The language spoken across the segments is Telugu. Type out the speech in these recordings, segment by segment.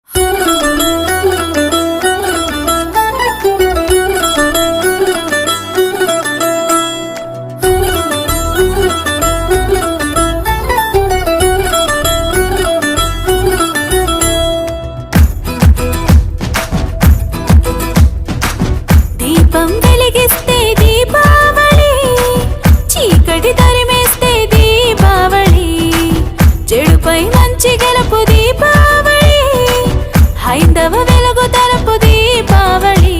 దీపం వెలిగిస్తే దీపావళి, చీకటి తరిమేస్తే దీపావళి, చెడుపై మంచి గెలుపు దీపావళి, హైందవ వెలుగు తలుపు దీపావళి,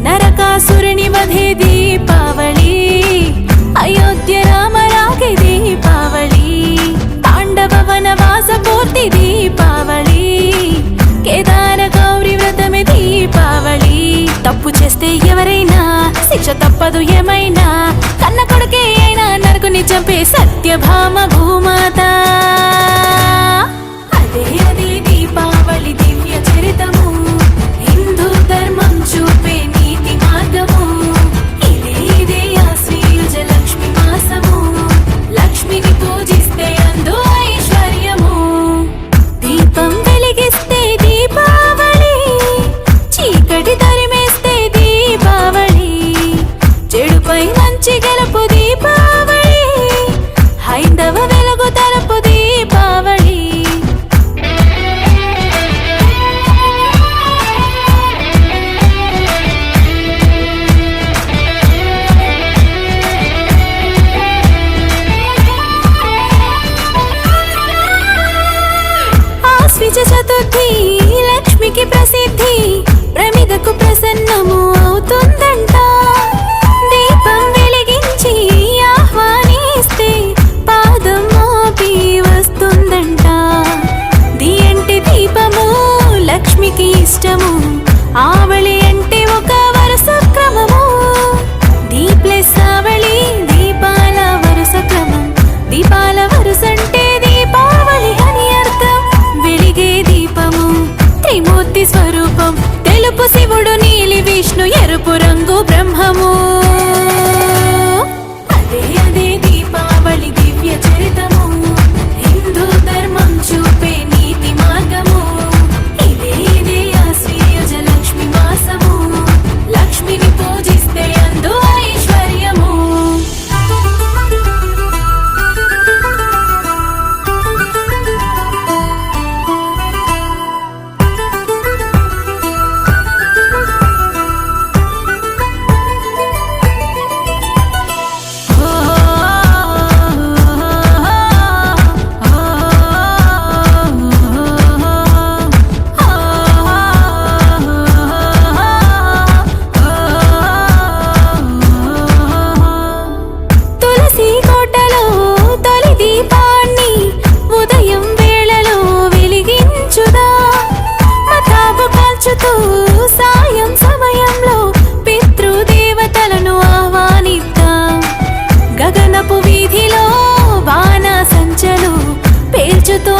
నరకాసురుని వధే దీపావళి, అయోధ్య రామరాగే దీపావళి, పాండవ వనవాస పూర్తి దీపావళి, కేదార గౌరీ వ్రతమే దీపావళి. తప్పు చేస్తే ఎవరైనా శిక్ష తప్పదు ఏమైనా, కన్న కొడుకే అయినా నరకుని చంపే సత్యభామ భూమాత. అదే అదే దీపావళి దివ్య చరితము, హిందూ ధర్మం చూపే నీతి మార్గము. ఇదే ఇదే ఆశ్వయుజ లక్ష్మి మాసము, లక్ష్మిని పూజిస్తే అందు ఐశ్వర్యము. దీపం వెలిగిస్తే దీపావళి, చీకటి తరిమేస్తే దీపావళి, చెడుపై మంచి గెలుపు దీపావళి, హైందవ వెలుగు తలుపు దీపావళి. ఆశ్విజ చతుర్థి లక్ష్మికి ప్రసిద్ధి, ప్రమిదకు ప్రసన్నము అవుతుందంట. దీపం వెలిగించి ఆహ్వానిస్తే పాదం మోపి వస్తుందంట. దియంటి దీపము లక్ష్మికి ఇష్టము, ఆవళి అంటే ఒక వరుస క్రమము. దీ ప్లస్ ఆవళి దీపాల వరుస క్రమం, దీపాల వరుసంటే దీపావళి అని అర్థం. వెలిగే దీపము త్రిమూర్తి స్వరూపం, తెలుపు శివుడు, నీలి విష్ణు, ఎరుపు రంగు బ్రహ్మము. అదే అదే దీపావళి దివ్య చరితము, హిందూ ధర్మం చూపే నీతి మార్గము. ఇదే ఇదే ఆశ్వయుజ లక్ష్మి మాసము, లక్ష్మిని పూజిస్తే అందు ఐశ్వర్యము. తులసి కోటలో తొలి దీపాన్ని ఉదయం వేళలో వెలిగించుదా, మతాబు కాల్చుతూ సాయం సమయంలో పితృదేవతలను ఆహ్వానిద్దాం. గగనపు వీధిలో బాణ సంచలు పేల్చుతూ